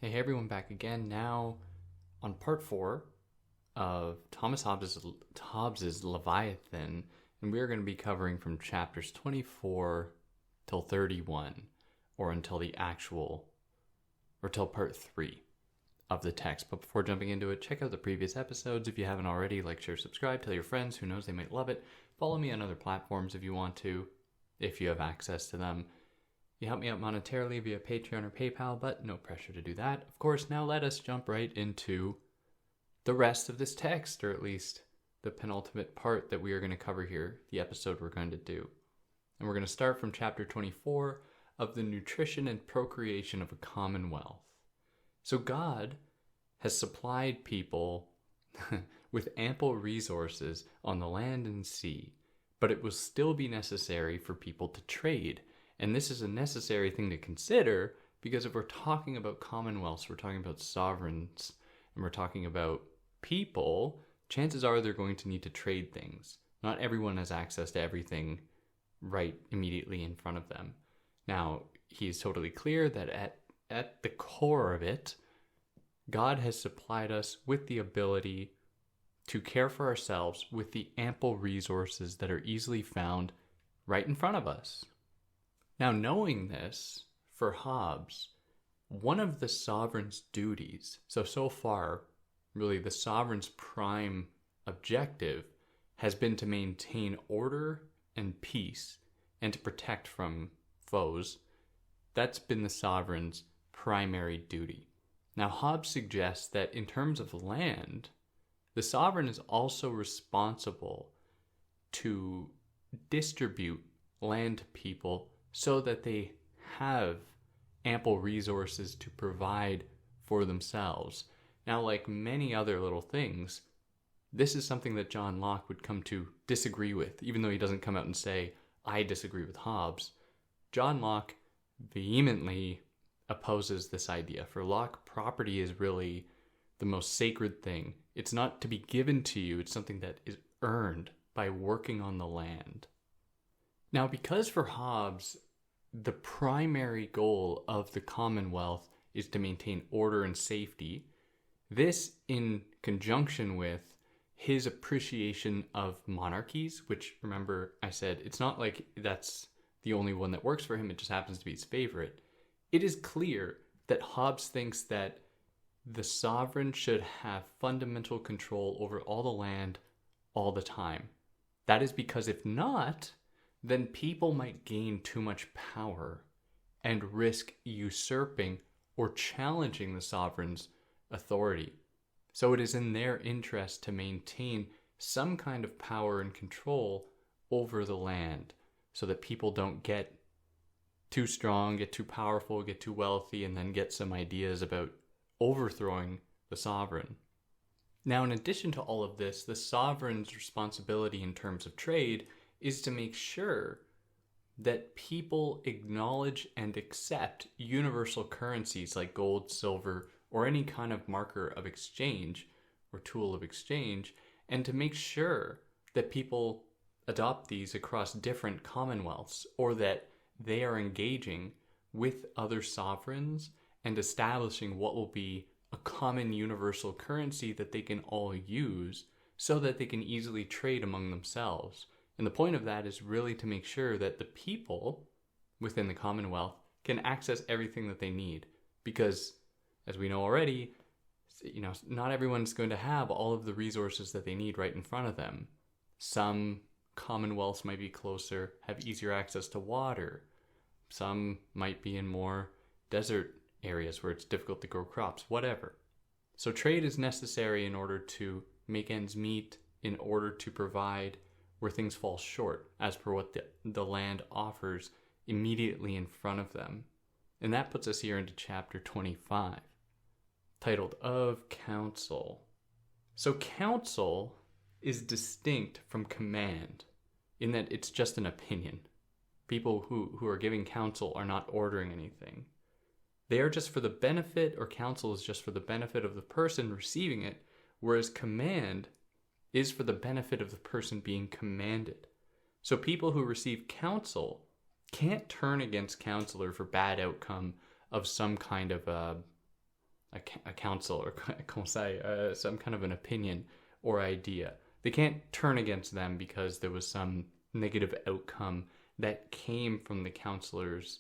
Hey everyone, back again now on part 4 of Thomas Hobbes's Leviathan, and we are going to be covering from chapters 24 till 31, or till part 3 of the text. But before jumping into it, check out the previous episodes if you haven't already. Like, share, subscribe, tell your friends, who knows, they might love it. Follow me on other platforms if you want to, if you have access to them. You help me out monetarily via Patreon or PayPal, but no pressure to do that. Of course, now let us jump right into the rest of this text, or at least the penultimate part that we are going to cover here, the episode we're going to do. And we're going to start from chapter 24 of the nutrition and procreation of a commonwealth. So God has supplied people with ample resources on the land and sea, but it will still be necessary for people to trade. And this is a necessary thing to consider because if we're talking about commonwealths, we're talking about sovereigns, and we're talking about people, chances are they're going to need to trade things. Not everyone has access to everything right immediately in front of them. Now, he's totally clear that at the core of it, God has supplied us with the ability to care for ourselves with the ample resources that are easily found right in front of us. Now, knowing this, for Hobbes, one of the sovereign's duties, so far, really the sovereign's prime objective has been to maintain order and peace and to protect from foes. That's been the sovereign's primary duty. Now, Hobbes suggests that in terms of land, the sovereign is also responsible to distribute land to people so that they have ample resources to provide for themselves. Now, like many other little things, this is something that John Locke would come to disagree with, even though he doesn't come out and say, I disagree with Hobbes. John Locke vehemently opposes this idea. For Locke, property is really the most sacred thing. It's not to be given to you, it's something that is earned by working on the land. Now, because for Hobbes, the primary goal of the Commonwealth is to maintain order and safety, this in conjunction with his appreciation of monarchies, which, remember, I said, it's not like that's the only one that works for him, it just happens to be his favorite. It is clear that Hobbes thinks that the sovereign should have fundamental control over all the land all the time. That is because if not, then people might gain too much power and risk usurping or challenging the sovereign's authority. So it is in their interest to maintain some kind of power and control over the land so that people don't get too strong, get too powerful, get too wealthy, and then get some ideas about overthrowing the sovereign. Now, in addition to all of this, the sovereign's responsibility in terms of trade is to make sure that people acknowledge and accept universal currencies like gold, silver, or any kind of marker of exchange or tool of exchange, and to make sure that people adopt these across different commonwealths, or that they are engaging with other sovereigns and establishing what will be a common universal currency that they can all use so that they can easily trade among themselves. And the point of that is really to make sure that the people within the Commonwealth can access everything that they need. Because, as we know already, not everyone's going to have all of the resources that they need right in front of them. Some commonwealths might be closer, have easier access to water. Some might be in more desert areas where it's difficult to grow crops, whatever. So trade is necessary in order to make ends meet, in order to provide where things fall short, as per what the land offers immediately in front of them. And that puts us here into chapter 25, titled Of Counsel. So counsel is distinct from command in that it's just an opinion. People who are giving counsel are not ordering anything. They are just for the benefit, or counsel is just for the benefit of the person receiving it, whereas command is for the benefit of the person being commanded. So people who receive counsel can't turn against counselor for bad outcome of some kind of a counsel or conseil, some kind of an opinion or idea. They can't turn against them because there was some negative outcome that came from the counselor's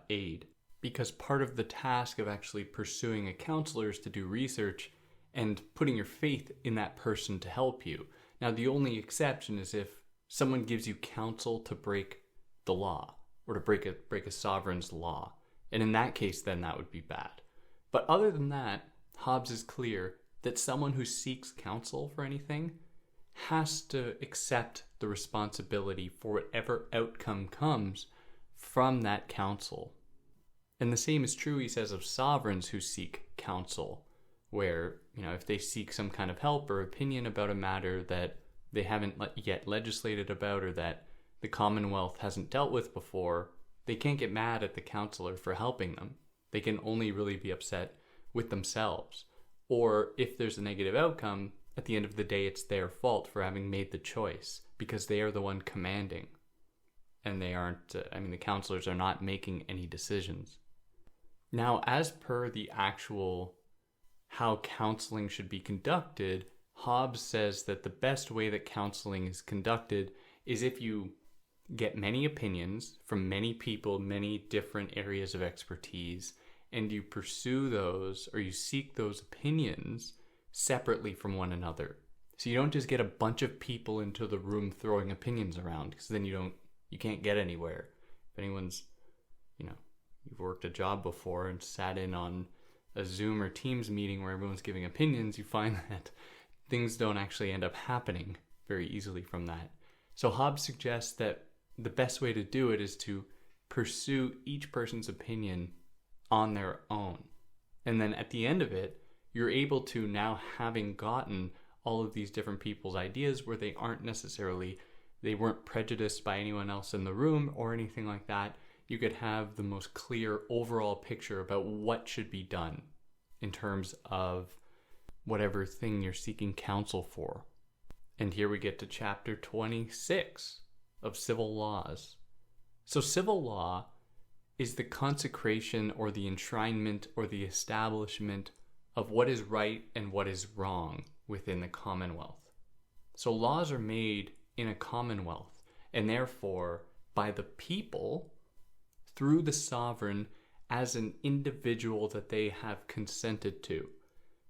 aid. Because part of the task of actually pursuing a counselor is to do research and putting your faith in that person to help you. Now, the only exception is if someone gives you counsel to break the law or to break a sovereign's law. And in that case, then that would be bad. But other than that, Hobbes is clear that someone who seeks counsel for anything has to accept the responsibility for whatever outcome comes from that counsel. And the same is true, he says, of sovereigns who seek counsel, where, if they seek some kind of help or opinion about a matter that they haven't yet legislated about or that the Commonwealth hasn't dealt with before, they can't get mad at the counselor for helping them. They can only really be upset with themselves. Or if there's a negative outcome, at the end of the day, it's their fault for having made the choice because they are the one commanding. And they aren't, the counselors are not making any decisions. Now, as per the actual how counseling should be conducted, Hobbes says that the best way that counseling is conducted is if you get many opinions from many people, many different areas of expertise, and you pursue those or you seek those opinions separately from one another. So you don't just get a bunch of people into the room throwing opinions around, because then you can't get anywhere. If anyone's, you've worked a job before and sat in on a Zoom or Teams meeting where everyone's giving opinions, you find that things don't actually end up happening very easily from that. So Hobbes suggests that the best way to do it is to pursue each person's opinion on their own. And then at the end of it, you're able to, now having gotten all of these different people's ideas where they weren't prejudiced by anyone else in the room or anything like that, you could have the most clear overall picture about what should be done in terms of whatever thing you're seeking counsel for. And here we get to chapter 26 of civil laws. So civil law is the consecration or the enshrinement or the establishment of what is right and what is wrong within the Commonwealth. So laws are made in a Commonwealth, and therefore by the people through the sovereign as an individual that they have consented to.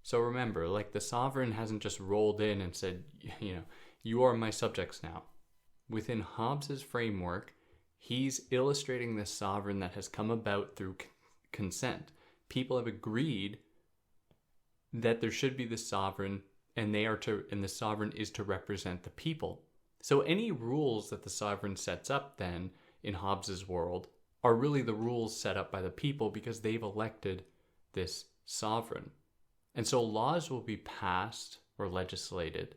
So remember, the sovereign hasn't just rolled in and said, you are my subjects now. Within Hobbes's framework, he's illustrating this sovereign that has come about through consent. People have agreed that there should be the sovereign, and the sovereign is to represent the people. So any rules that the sovereign sets up then in Hobbes's world are really the rules set up by the people because they've elected this sovereign. And so laws will be passed or legislated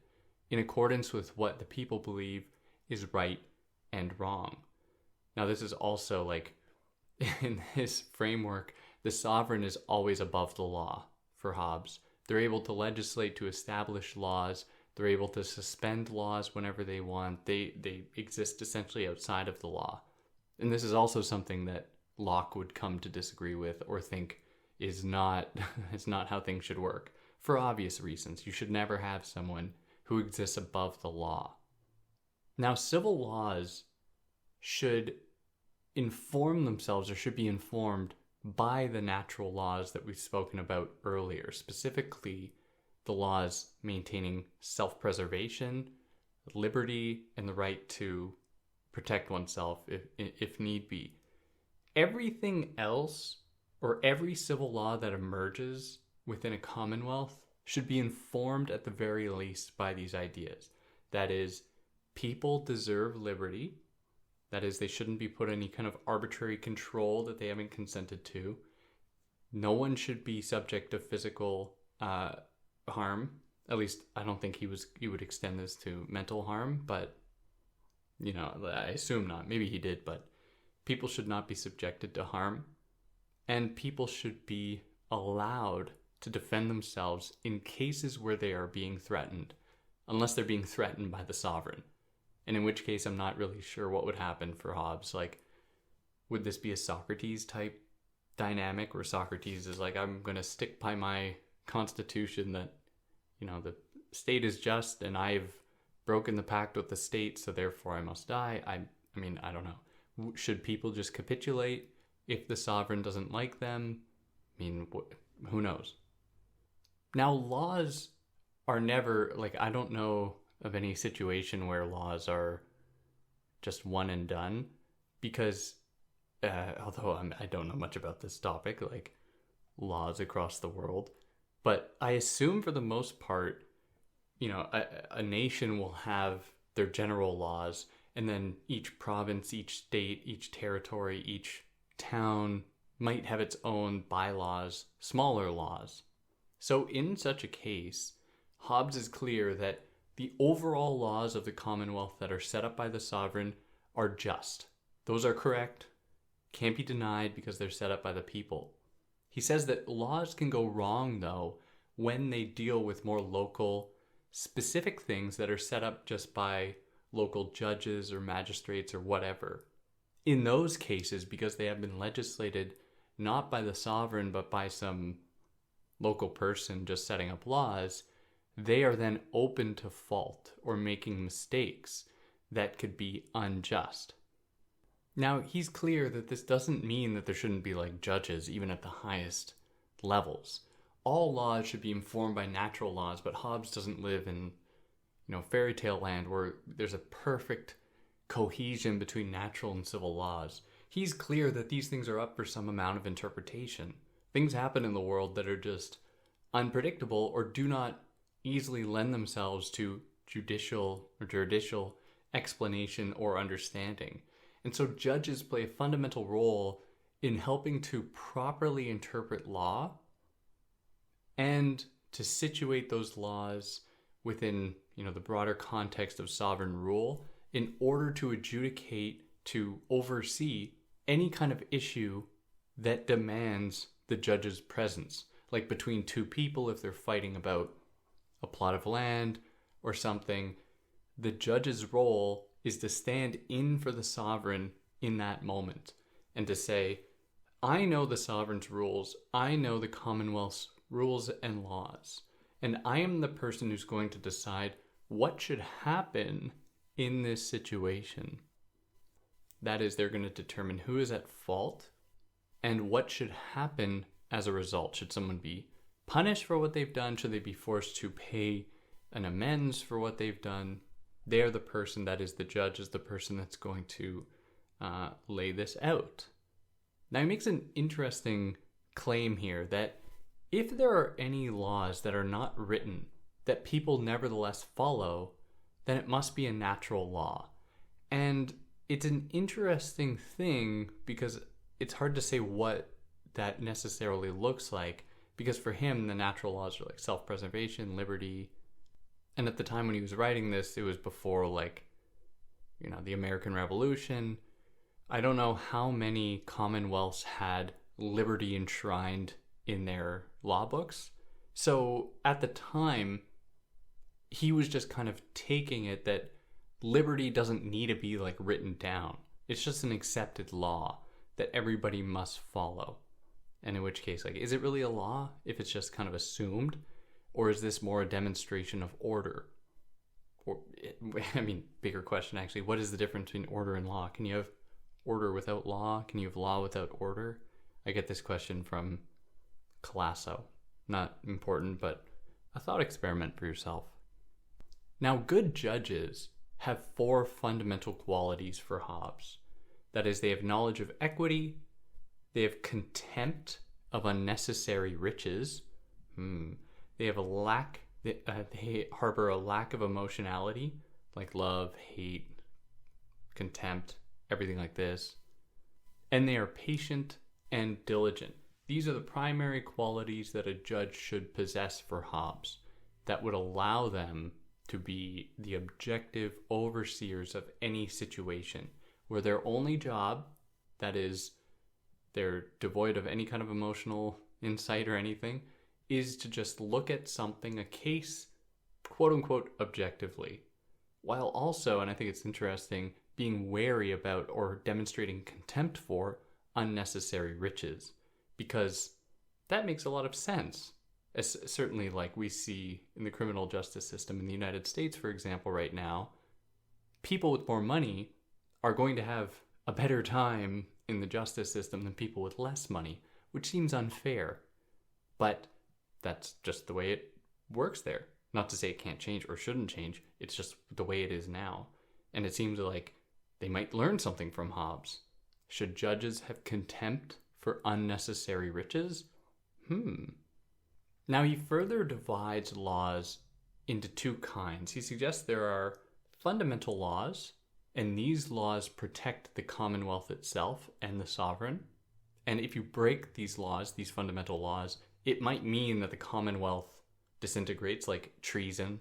in accordance with what the people believe is right and wrong. Now, this is also in this framework, the sovereign is always above the law for Hobbes. They're able to legislate, to establish laws. They're able to suspend laws whenever they want. They exist essentially outside of the law. And this is also something that Locke would come to disagree with or think is not how things should work. For obvious reasons, you should never have someone who exists above the law. Now, civil laws should inform themselves or should be informed by the natural laws that we've spoken about earlier, specifically the laws maintaining self-preservation, liberty, and the right to protect oneself if need be. Everything else, or every civil law that emerges within a commonwealth, should be informed at the very least by these ideas. That is, people deserve liberty. That is, they shouldn't be put any kind of arbitrary control that they haven't consented to. No one should be subject to physical harm. At least, I don't think he would extend this to mental harm, but I assume not. Maybe he did, but people should not be subjected to harm. And people should be allowed to defend themselves in cases where they are being threatened, unless they're being threatened by the sovereign. And in which case, I'm not really sure what would happen for Hobbes. Would this be a Socrates type dynamic where Socrates is like, I'm going to stick by my constitution that, the state is just and I've broken the pact with the state, so therefore I must die. I mean, I don't know. Should people just capitulate if the sovereign doesn't like them? I mean, who knows? Now, laws are never, I don't know of any situation where laws are just one and done, because although I don't know much about this topic, laws across the world, but I assume for the most part, a nation will have their general laws, and then each province, each state, each territory, each town might have its own bylaws, smaller laws. So in such a case, Hobbes is clear that the overall laws of the Commonwealth that are set up by the sovereign are just. Those are correct, can't be denied because they're set up by the people. He says that laws can go wrong, though, when they deal with more local, specific things that are set up just by local judges or magistrates or whatever. In those cases, because they have been legislated not by the sovereign but by some local person just setting up laws, they are then open to fault or making mistakes that could be unjust. Now, he's clear that this doesn't mean that there shouldn't be judges even at the highest levels. All laws should be informed by natural laws, but Hobbes doesn't live in, fairy tale land where there's a perfect cohesion between natural and civil laws. He's clear that these things are up for some amount of interpretation. Things happen in the world that are just unpredictable or do not easily lend themselves to judicial explanation or understanding. And so judges play a fundamental role in helping to properly interpret law and to situate those laws within, the broader context of sovereign rule in order to adjudicate, to oversee any kind of issue that demands the judge's presence. Like between two people, if they're fighting about a plot of land or something, the judge's role is to stand in for the sovereign in that moment and to say, I know the sovereign's rules, I know the Commonwealth's rules and laws, and I am the person who's going to decide what should happen in this situation. That is, they're going to determine who is at fault and what should happen as a result. Should someone be punished for what they've done? Should they be forced to pay an amends for what they've done? They are the person, that is the judge, is the person that's going to lay this out. Now he makes an interesting claim here that if there are any laws that are not written that people nevertheless follow, then it must be a natural law. And it's an interesting thing because it's hard to say what that necessarily looks like, because for him the natural laws are self-preservation, liberty. And at the time when he was writing this, it was before the American Revolution. I don't know how many commonwealths had liberty enshrined in their law books. So at the time, he was just kind of taking it that liberty doesn't need to be written down. It's just an accepted law that everybody must follow. And in which case, is it really a law if it's just kind of assumed? Or is this more a demonstration of order? Or, bigger question actually, what is the difference between order and law? Can you have order without law? Can you have law without order? I get this question from Colasso. Not important, but a thought experiment for yourself. Now, good judges have 4 fundamental qualities for Hobbes. That is, they have knowledge of equity, they have contempt of unnecessary riches, they have they harbor a lack of emotionality, like love, hate, contempt, everything like this, and they are patient and diligent. These are the primary qualities that a judge should possess for Hobbes that would allow them to be the objective overseers of any situation where their only job, that is, they're devoid of any kind of emotional insight or anything, is to just look at something, a case, quote unquote, objectively, while also, and I think it's interesting, being wary about or demonstrating contempt for unnecessary riches. because that makes a lot of sense. As certainly like we see in the criminal justice system in the United States, for example, right now, people with more money are going to have a better time in the justice system than people with less money, which seems unfair. But that's just the way it works there. Not to say it can't change or shouldn't change. It's just the way it is now. And it seems like they might learn something from Hobbes. Should judges have contempt for unnecessary riches? Now he further divides laws into two kinds. He suggests there are fundamental laws, and these laws protect the commonwealth itself and the sovereign. And if you break these laws, these fundamental laws, it might mean that the commonwealth disintegrates, like treason,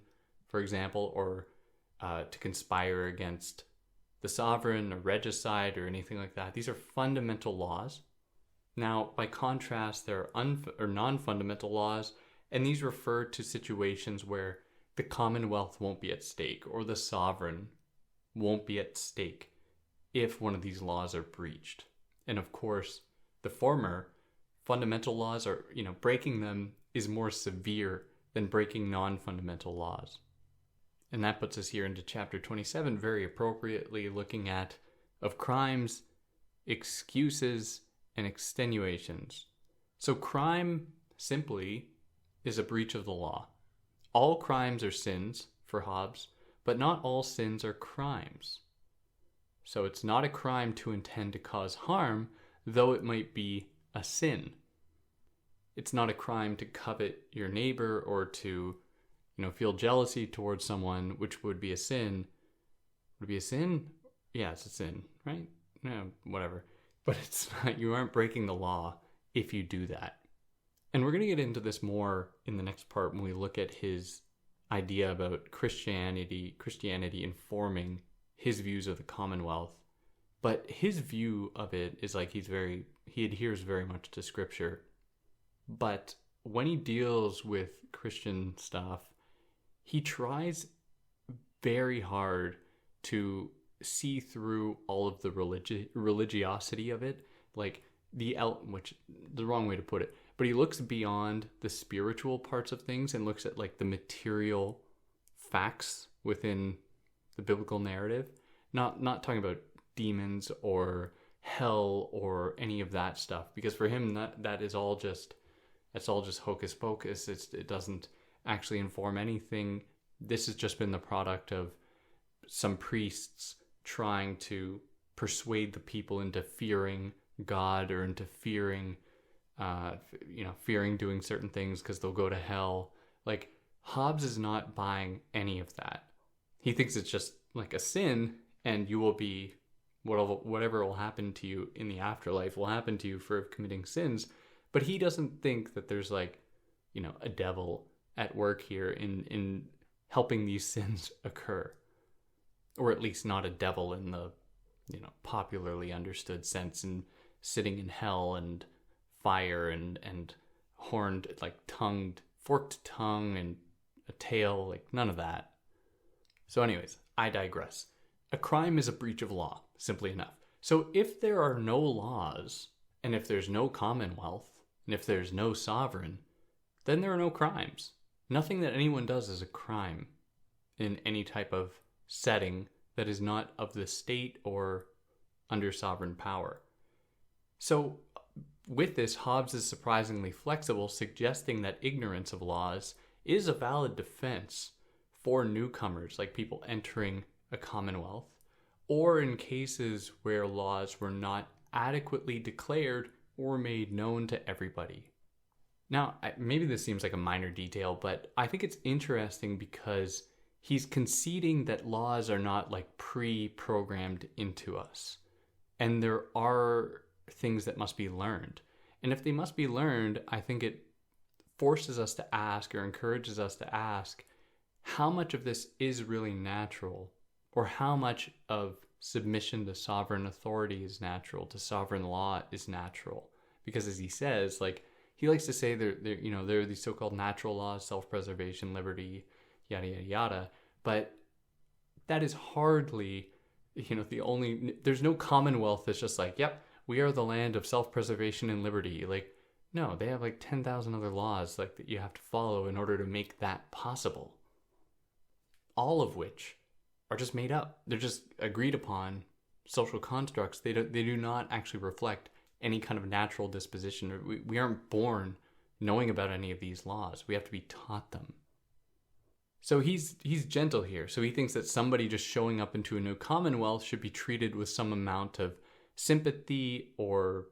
for example, or to conspire against the sovereign, or regicide, or anything like that. These are fundamental laws. Now, by contrast, there are non-fundamental laws, and these refer to situations where the commonwealth won't be at stake, or the sovereign won't be at stake if one of these laws are breached. And of course, the former fundamental laws are, breaking them is more severe than breaking non-fundamental laws. And that puts us here into chapter 27, very appropriately looking at of crimes, excuses, and extenuations. So crime simply is a breach of the law. All crimes are sins for Hobbes, but not all sins are crimes. So it's not a crime to intend to cause harm, though it might be a sin. It's not a crime to covet your neighbor or to, feel jealousy towards someone, which would be a sin. Would it be a sin? Yeah, it's a sin, right? No, whatever. But it's not, you aren't breaking the law if you do that. And we're going to get into this more in the next part when we look at his idea about Christianity informing his views of the Commonwealth. But his view of it is like he adheres very much to Scripture. But when he deals with Christian stuff, he tries very hard to see through all of the religiosity of it, like which the wrong way to put it, but he looks beyond the spiritual parts of things and looks at like the material facts within the biblical narrative. Not talking about demons or hell or any of that stuff, because for him that's all just hocus pocus. It doesn't actually inform anything. This has just been the product of some priests trying to persuade the people into fearing God or into fearing doing certain things because they'll go to hell. Like, Hobbes is not buying any of that. He thinks it's just like a sin, and you will be, whatever will happen to you in the afterlife will happen to you for committing sins. But he doesn't think that there's a devil at work here in helping these sins occur. Or at least not a devil in the, popularly understood sense, and sitting in hell and fire and horned, forked tongue and a tail, none of that. So anyways, I digress. A crime is a breach of law, simply enough. So if there are no laws, and if there's no commonwealth, and if there's no sovereign, then there are no crimes. Nothing that anyone does is a crime in any type of setting that is not of the state or under sovereign power. So with this, Hobbes is surprisingly flexible, suggesting that ignorance of laws is a valid defense for newcomers, like people entering a commonwealth, or in cases where laws were not adequately declared or made known to everybody. Now, maybe this seems like a minor detail, but I think it's interesting because he's conceding that laws are not pre-programmed into us. And there are things that must be learned. And if they must be learned, I think it forces us to ask, or encourages us to ask, how much of this is really natural, or how much of submission to sovereign authority is natural, to sovereign law is natural. Because as he says, he likes to say there are these so-called natural laws, self-preservation, liberty, yada, yada, yada. But that is hardly, there's no commonwealth that's just yep, we are the land of self-preservation and liberty. No, they have like 10,000 other laws like that you have to follow in order to make that possible. All of which are just made up. They're just agreed upon social constructs. They do not actually reflect any kind of natural disposition. We aren't born knowing about any of these laws. We have to be taught them. So he's gentle here. So he thinks that somebody just showing up into a new commonwealth should be treated with some amount of sympathy or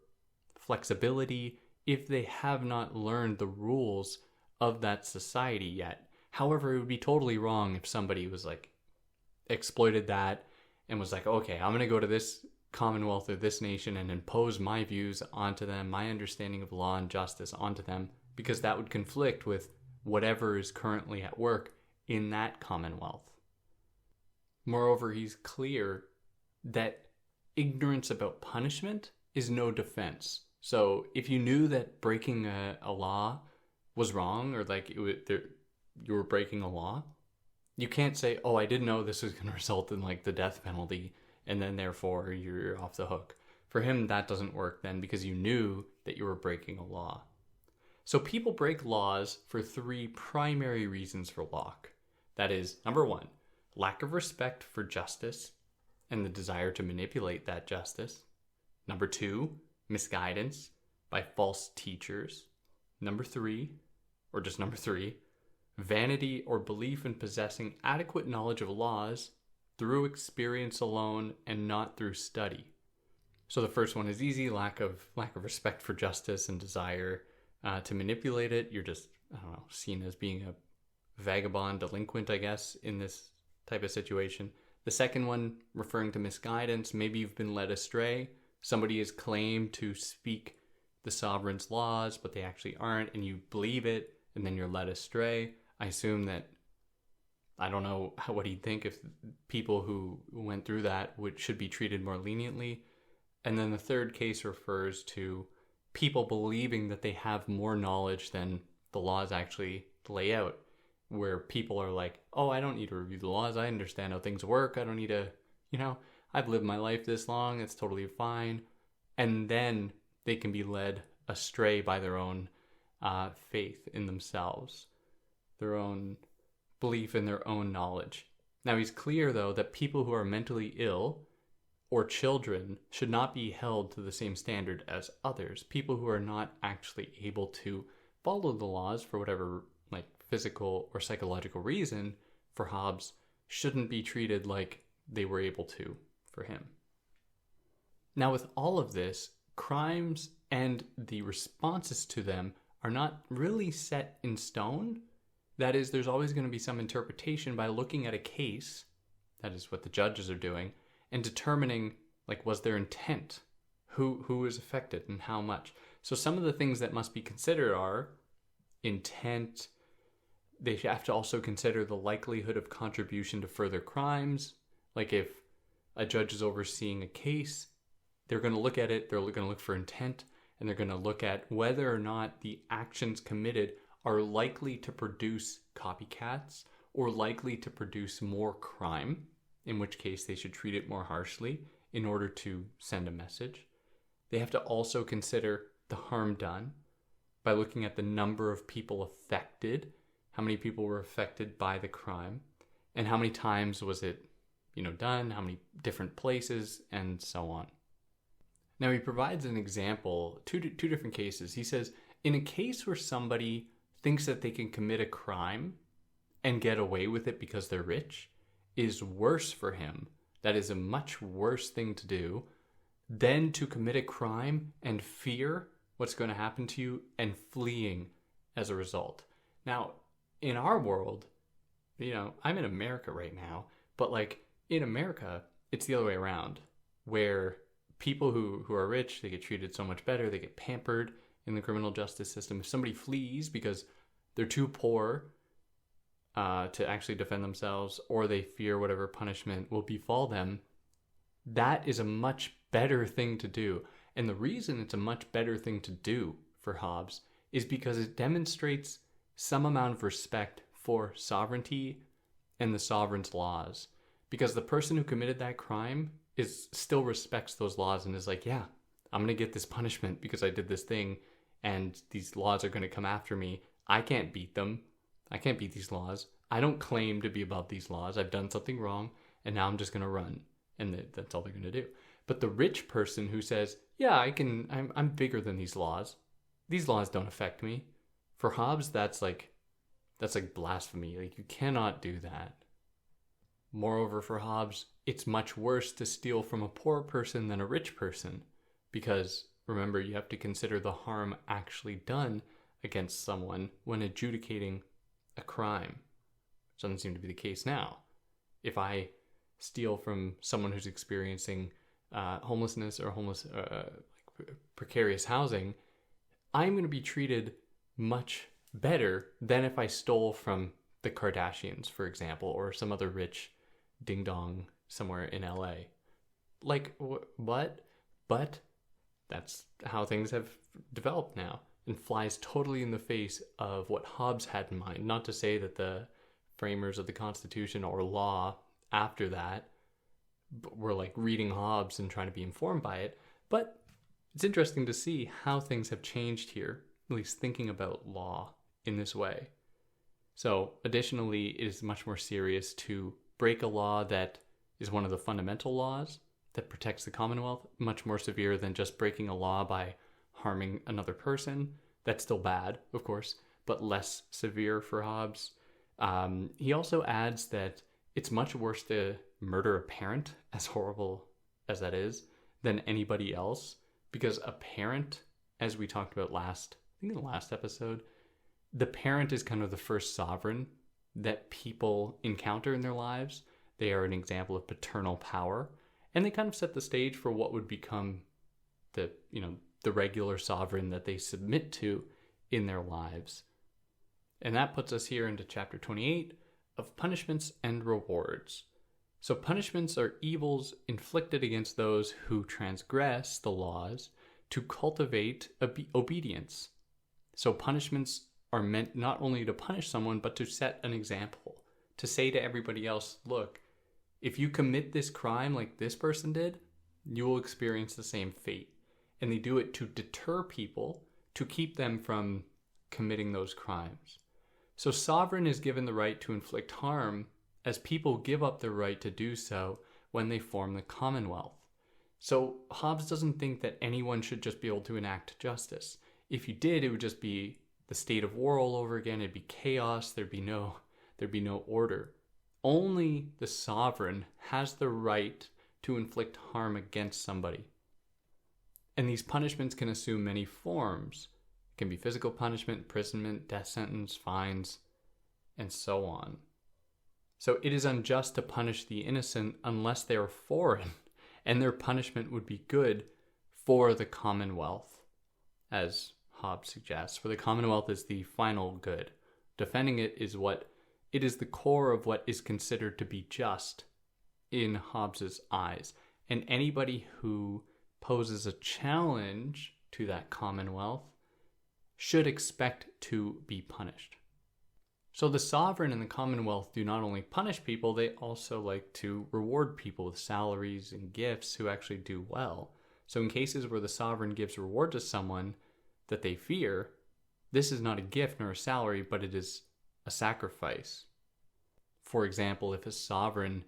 flexibility if they have not learned the rules of that society yet. However, it would be totally wrong if somebody was like exploited that and was like, okay, I'm going to go to this commonwealth or this nation and impose my views onto them, my understanding of law and justice onto them, because that would conflict with whatever is currently at work in that commonwealth. Moreover, he's clear that ignorance about punishment is no defense. So if you knew that breaking a law was wrong, or like you were breaking a law, you can't say, oh, I didn't know this was going to result in like the death penalty, and then therefore you're off the hook. For him, that doesn't work then, because you knew that you were breaking a law. So people break laws for three primary reasons for Locke. That is, number one, lack of respect for justice and the desire to manipulate that justice. Number two, misguidance by false teachers. Number three, vanity or belief in possessing adequate knowledge of laws through experience alone and not through study. So the first one is easy, lack of respect for justice and desire to manipulate it. You're just, seen as being a vagabond delinquent, I guess, in this type of situation. The second one, referring to misguidance, maybe you've been led astray. Somebody has claimed to speak the sovereign's laws, but they actually aren't, and you believe it, and then you're led astray. I assume that, I don't know what he'd think if people who went through that should be treated more leniently. And then the third case refers to people believing that they have more knowledge than the laws actually lay out, where people are like, oh, I don't need to review the laws. I understand how things work. I don't need to, I've lived my life this long. It's totally fine. And then they can be led astray by their own faith in themselves, their own belief in their own knowledge. Now, he's clear, though, that people who are mentally ill or children should not be held to the same standard as others. People who are not actually able to follow the laws for whatever physical or psychological reason for Hobbes shouldn't be treated like they were able to for him. Now, with all of this, crimes and the responses to them are not really set in stone. That is, there's always going to be some interpretation by looking at a case, that is what the judges are doing, and determining, was there intent? Who was affected and how much? So some of the things that must be considered are intent. They have to also consider the likelihood of contribution to further crimes. Like if a judge is overseeing a case, they're going to look at it, they're going to look for intent, and they're going to look at whether or not the actions committed are likely to produce copycats or likely to produce more crime, in which case they should treat it more harshly in order to send a message. They have to also consider the harm done by looking at the number of people affected, how many people were affected by the crime, and how many times was it, done, how many different places, and so on. Now he provides an example, two different cases. He says, in a case where somebody thinks that they can commit a crime and get away with it because they're rich, is worse for him. That is a much worse thing to do than to commit a crime and fear what's going to happen to you and fleeing as a result. Now, in our world, I'm in America right now, but in America, it's the other way around, where people who are rich, they get treated so much better, they get pampered in the criminal justice system. If somebody flees because they're too poor to actually defend themselves, or they fear whatever punishment will befall them, that is a much better thing to do. And the reason it's a much better thing to do for Hobbes is because it demonstrates some amount of respect for sovereignty and the sovereign's laws. Because the person who committed that crime still respects those laws and is like, yeah, I'm going to get this punishment because I did this thing. and these laws are going to come after me. I can't beat them. I can't beat these laws. I don't claim to be above these laws. I've done something wrong, and now I'm just going to run. And that's all they're going to do. But the rich person who says, yeah, I'm bigger than these laws. These laws don't affect me. For Hobbes, that's like blasphemy. Like, you cannot do that. Moreover, for Hobbes, it's much worse to steal from a poor person than a rich person. Because, remember, you have to consider the harm actually done against someone when adjudicating a crime. Which doesn't seem to be the case now. If I steal from someone who's experiencing homelessness or precarious housing, I'm going to be treated much better than if I stole from the Kardashians, for example, or some other rich ding-dong somewhere in LA. Like, what? But that's how things have developed now, and flies totally in the face of what Hobbes had in mind. Not to say that the framers of the Constitution or law after that were like reading Hobbes and trying to be informed by it, but it's interesting to see how things have changed here, at least thinking about law in this way. So additionally, it is much more serious to break a law that is one of the fundamental laws that protects the Commonwealth, much more severe than just breaking a law by harming another person. That's still bad, of course, but less severe for Hobbes. He also adds that it's much worse to murder a parent, as horrible as that is, than anybody else, because a parent, as we talked about I think in the last episode, the parent is kind of the first sovereign that people encounter in their lives. They are an example of paternal power, and they kind of set the stage for what would become the regular sovereign that they submit to in their lives. And that puts us here into chapter 28 of punishments and rewards. So punishments are evils inflicted against those who transgress the laws to cultivate obedience. So punishments are meant not only to punish someone, but to set an example, to say to everybody else, look, if you commit this crime like this person did, you will experience the same fate. And they do it to deter people, to keep them from committing those crimes. So sovereign is given the right to inflict harm as people give up their right to do so when they form the Commonwealth. So Hobbes doesn't think that anyone should just be able to enact justice. If you did, it would just be the state of war all over again. It'd be chaos. There'd be no order. Only the sovereign has the right to inflict harm against somebody. And these punishments can assume many forms. It can be physical punishment, imprisonment, death sentence, fines, and so on. So it is unjust to punish the innocent unless they are foreign, and their punishment would be good for the Commonwealth, as Hobbes suggests. For the Commonwealth is the final good. Defending it is the core of what is considered to be just in Hobbes's eyes. And anybody who poses a challenge to that Commonwealth should expect to be punished. So the sovereign and the Commonwealth do not only punish people, they also like to reward people with salaries and gifts who actually do well. So in cases where the sovereign gives reward to someone that they fear, this is not a gift nor a salary, but it is a sacrifice. For example, if a sovereign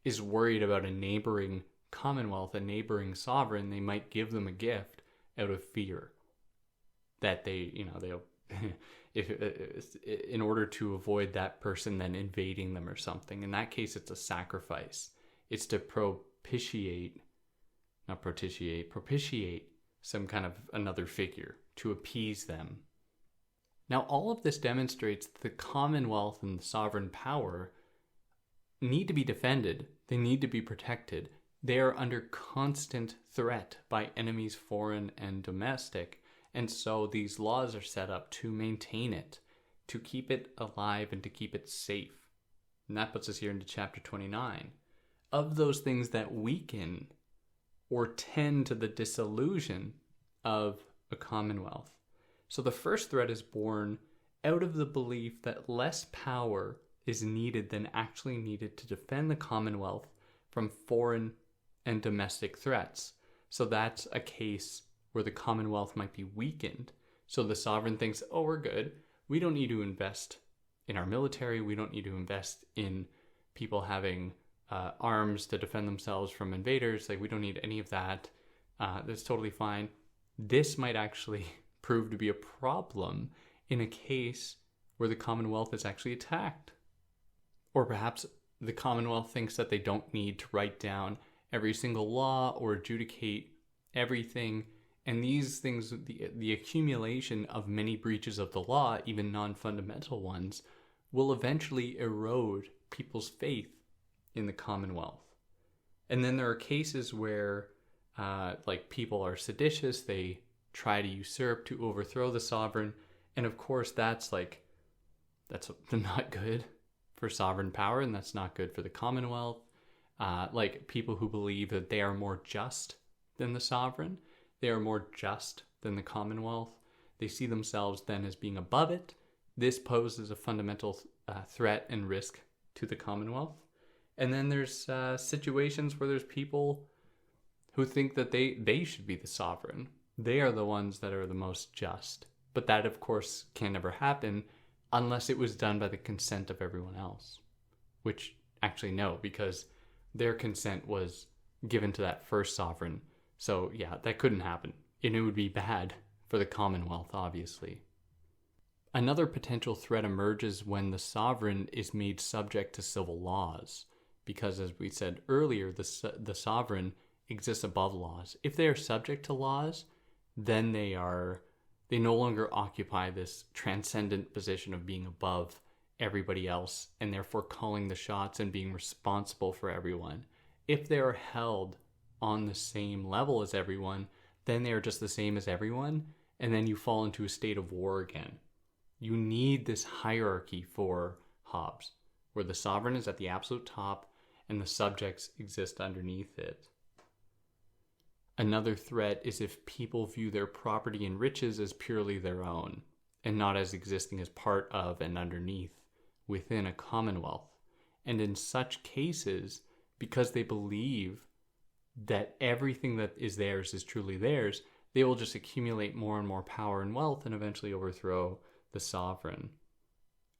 is worried about a neighboring commonwealth, a neighboring sovereign, they might give them a gift out of fear that they'll if in order to avoid that person then invading them or something. In that case, it's a sacrifice. It's to propitiate some kind of another figure, to appease them. Now, all of this demonstrates that the Commonwealth and the sovereign power need to be defended. They need to be protected. They are under constant threat by enemies, foreign and domestic. And so these laws are set up to maintain it, to keep it alive and to keep it safe. And that puts us here into chapter 29. Of those things that weaken or tend to the dissolution of a commonwealth. So the first threat is born out of the belief that less power is needed than actually needed to defend the commonwealth from foreign and domestic threats. So that's a case where the commonwealth might be weakened. So the sovereign thinks, oh, we're good. We don't need to invest in our military. We don't need to invest in people having arms to defend themselves from invaders. Like, we don't need any of that. That's totally fine. This might actually prove to be a problem in a case where the Commonwealth is actually attacked. Or perhaps the Commonwealth thinks that they don't need to write down every single law or adjudicate everything. And these things, the accumulation of many breaches of the law, even non-fundamental ones, will eventually erode people's faith in the Commonwealth. And then there are cases where people are seditious, they try to usurp, to overthrow the sovereign. And of course, that's not good for sovereign power, and that's not good for the Commonwealth. People who believe that they are more just than the sovereign, they are more just than the Commonwealth. They see themselves then as being above it. This poses a fundamental threat and risk to the Commonwealth. And then there's situations where there's people who think that they should be the sovereign. They are the ones that are the most just. But that, of course, can never happen unless it was done by the consent of everyone else. Which, actually, no, because their consent was given to that first sovereign. So, yeah, that couldn't happen. And it would be bad for the Commonwealth, obviously. Another potential threat emerges when the sovereign is made subject to civil laws. Because, as we said earlier, the sovereign exists above laws. If they are subject to laws, then they no longer occupy this transcendent position of being above everybody else and therefore calling the shots and being responsible for everyone. If they are held on the same level as everyone, then they are just the same as everyone, and then you fall into a state of war again. You need this hierarchy for Hobbes, where the sovereign is at the absolute top and the subjects exist underneath it. Another threat is if people view their property and riches as purely their own, and not as existing as part of and underneath within a commonwealth. And in such cases, because they believe that everything that is theirs is truly theirs, they will just accumulate more and more power and wealth and eventually overthrow the sovereign.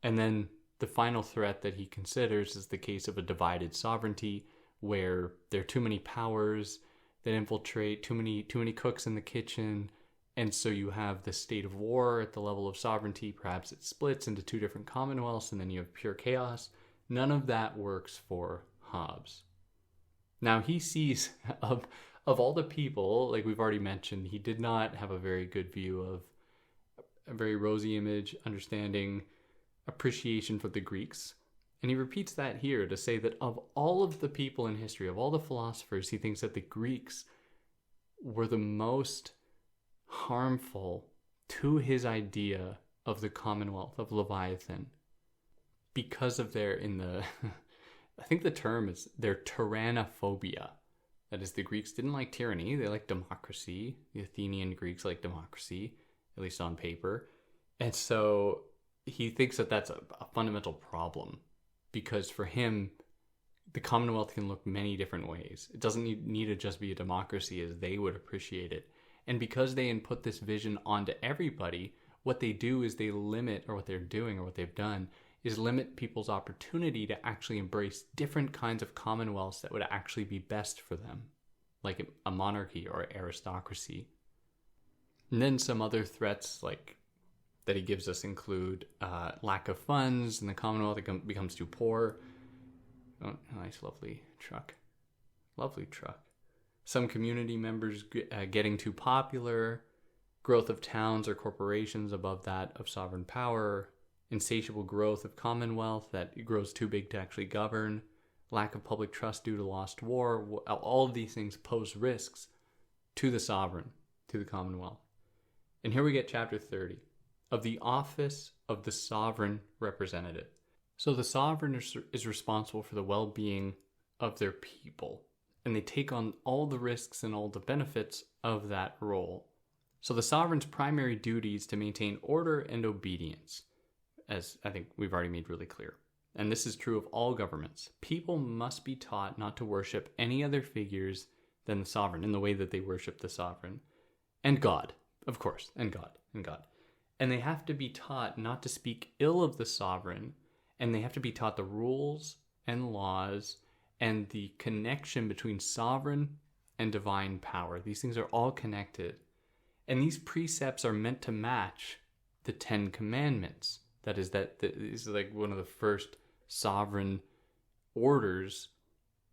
And then the final threat that he considers is the case of a divided sovereignty, where there are too many powers that infiltrate, too many cooks in the kitchen, and so you have the state of war at the level of sovereignty. Perhaps it splits into two different commonwealths, and then you have pure chaos. None of that works for Hobbes. Now, he sees, of all the people, like we've already mentioned, he did not have a very good view of a very rosy image, understanding, appreciation for the Greeks. And he repeats that here to say that of all of the people in history, of all the philosophers, he thinks that the Greeks were the most harmful to his idea of the Commonwealth, of Leviathan, because of I think the term is their tyrannophobia. That is, the Greeks didn't like tyranny, they liked democracy. The Athenian Greeks liked democracy, at least on paper. And so he thinks that that's a fundamental problem, because for him, the Commonwealth can look many different ways. It doesn't need to just be a democracy as they would appreciate it. And because they input this vision onto everybody, what they do is they limit, or what they're doing, or what they've done, is limit people's opportunity to actually embrace different kinds of commonwealths that would actually be best for them, like a monarchy or aristocracy. And then some other threats that he gives us include lack of funds, and the Commonwealth becomes too poor. Oh, nice, lovely truck. Lovely truck. Some community members getting too popular, growth of towns or corporations above that of sovereign power, insatiable growth of Commonwealth that grows too big to actually govern, lack of public trust due to lost war. All of these things pose risks to the sovereign, to the Commonwealth. And here we get chapter 30. Of the office of the sovereign representative. So the sovereign is responsible for the well-being of their people, and they take on all the risks and all the benefits of that role. So the sovereign's primary duty is to maintain order and obedience, as I think we've already made really clear. And this is true of all governments. People must be taught not to worship any other figures than the sovereign in the way that they worship the sovereign. And God, of course, and God. And they have to be taught not to speak ill of the sovereign, and they have to be taught the rules and laws and the connection between sovereign and divine power. These things are all connected. And these precepts are meant to match the Ten Commandments. That is like one of the first sovereign orders,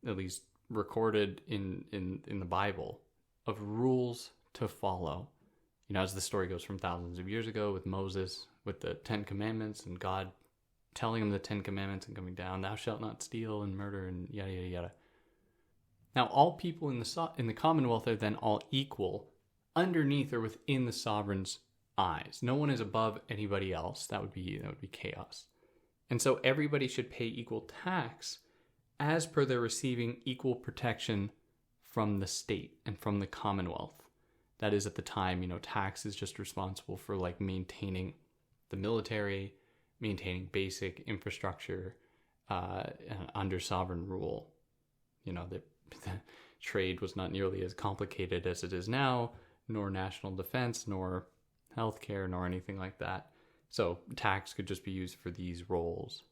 at least recorded in the Bible, of rules to follow. You know, as the story goes from thousands of years ago with Moses, with the Ten Commandments and God telling him the Ten Commandments and coming down, thou shalt not steal and murder and yada, yada, yada. Now, all people in the Commonwealth are then all equal underneath or within the sovereign's eyes. No one is above anybody else. That would be chaos. And so everybody should pay equal tax as per their receiving equal protection from the state and from the Commonwealth. That is, at the time, tax is just responsible for like maintaining the military, maintaining basic infrastructure under sovereign rule. The trade was not nearly as complicated as it is now, nor national defense, nor healthcare, nor anything like that. So tax could just be used for these roles.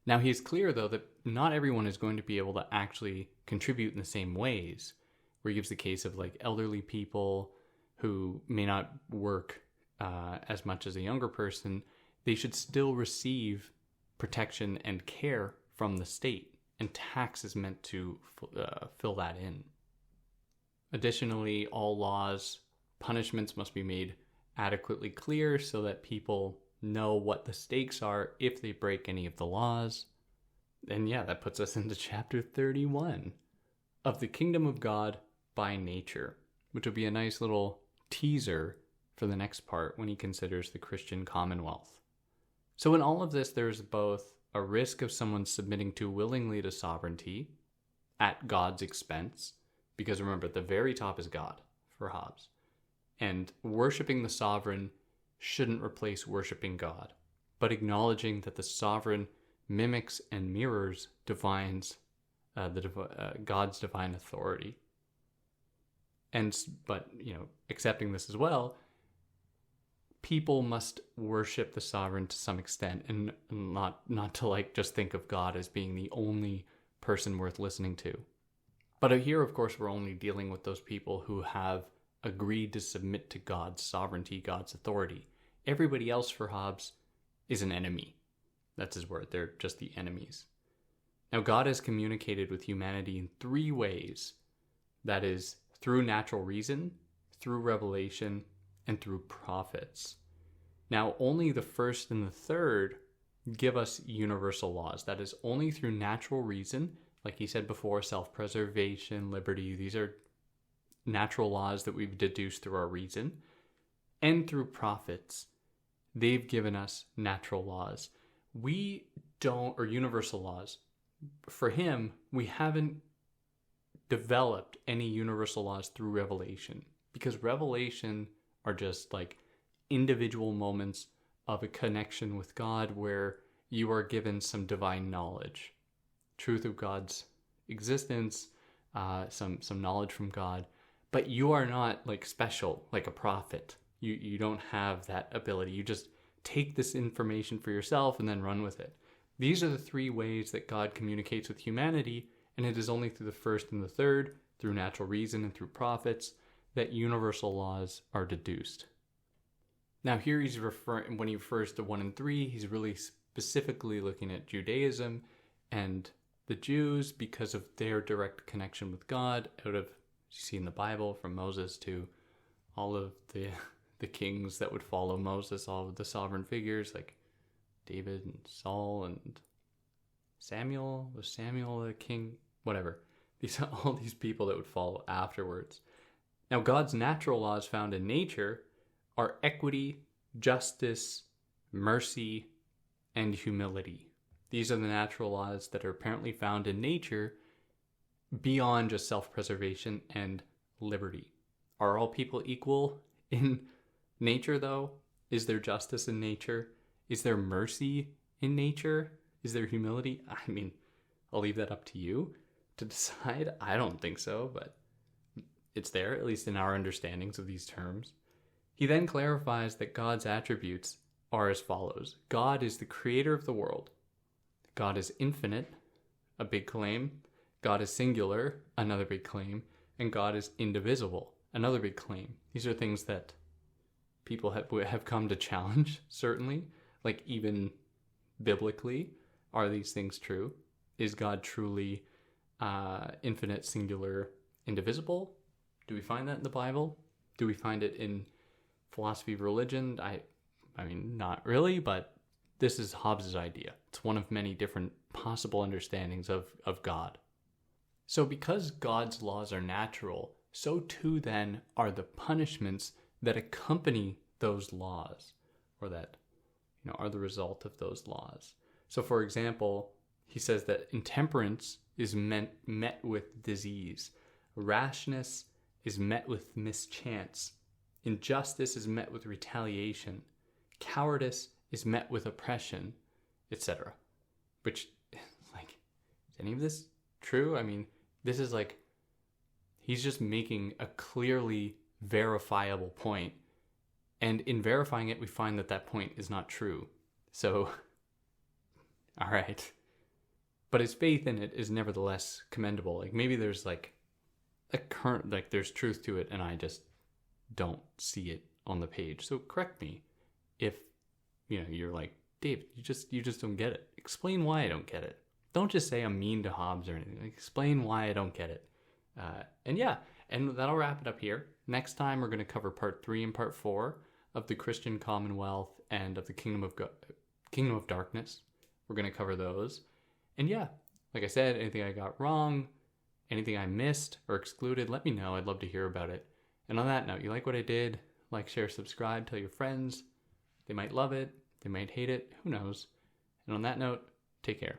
Now, he is clear, though, that not everyone is going to be able to actually contribute in the same ways, where he gives the case of like elderly people who may not work as much as a younger person. They should still receive protection and care from the state, and tax is meant to fill that in. Additionally, all laws, punishments must be made adequately clear so that people know what the stakes are if they break any of the laws. And yeah, that puts us into chapter 31 of the kingdom of God by nature, which will be a nice little teaser for the next part when he considers the Christian commonwealth. So in all of this, there's both a risk of someone submitting too willingly to sovereignty at God's expense, because remember, at the very top is God for Hobbes. And worshiping the sovereign shouldn't replace worshiping God, but acknowledging that the sovereign mimics and mirrors God's divine authority. But accepting this as well, people must worship the sovereign to some extent, and not to like just think of God as being the only person worth listening to. But here, of course, we're only dealing with those people who have agreed to submit to God's sovereignty, God's authority. Everybody else for Hobbes is an enemy. That's his word. They're just the enemies. Now, God has communicated with humanity in three ways. That is, through natural reason, through revelation, and through prophets. Now, only the first and the third give us universal laws. That is, only through natural reason, like he said before, self-preservation, liberty, these are natural laws that we've deduced through our reason, and through prophets. They've given us natural laws. We don't, or universal laws. For him, we haven't developed any universal laws through revelation, because revelation are just like individual moments of a connection with God where you are given some divine knowledge, truth of God's existence, some knowledge from God, but you are not like special like a prophet. You don't have that ability. You just take this information for yourself and then run with it. These are the three ways that God communicates with humanity, and it is only through the first and the third, through natural reason and through prophets, that universal laws are deduced. Now here when he refers to 1 and 3, he's really specifically looking at Judaism and the Jews because of their direct connection with God out of, you see in the Bible, from Moses to all of the kings that would follow Moses, all of the sovereign figures like David and Saul and Samuel. Was Samuel a king? Whatever. All these people that would follow afterwards. Now, God's natural laws found in nature are equity, justice, mercy, and humility. These are the natural laws that are apparently found in nature beyond just self-preservation and liberty. Are all people equal in nature, though? Is there justice in nature? Is there mercy in nature? Is there humility? I mean, I'll leave that up to you to decide. I don't think so, but it's there, at least in our understandings of these terms. He then clarifies that God's attributes are as follows. God is the creator of the world. God is infinite, a big claim. God is singular, another big claim. And God is indivisible, another big claim. These are things that people have come to challenge, certainly. Like, even biblically, are these things true? Is God truly infinite, singular, indivisible? Do we find that in the Bible? Do we find it in philosophy of religion? I mean, not really, but this is Hobbes' idea. It's one of many different possible understandings of God. So because God's laws are natural, so too then are the punishments that accompany those laws, or that are the result of those laws. So for example, he says that intemperance is met with disease. Rashness is met with mischance. Injustice is met with retaliation. Cowardice is met with oppression, etc. Which, like, is any of this true? I mean, this is like, he's just making a clearly verifiable point. And in verifying it, we find that that point is not true. So, all right. But his faith in it is nevertheless commendable. Like, maybe there's like a current, like there's truth to it and I just don't see it on the page. So correct me if, you're like, Dave, you just don't get it. Explain why I don't get it. Don't just say I'm mean to Hobbes or anything. Like, explain why I don't get it. And that'll wrap it up here. Next time we're going to cover part 3 and part 4 of the Christian Commonwealth and of the Kingdom of Darkness. We're going to cover those. And yeah, like I said, anything I got wrong, anything I missed or excluded, let me know. I'd love to hear about it. And on that note, you like what I did? Like, share, subscribe, tell your friends. They might love it. They might hate it. Who knows? And on that note, take care.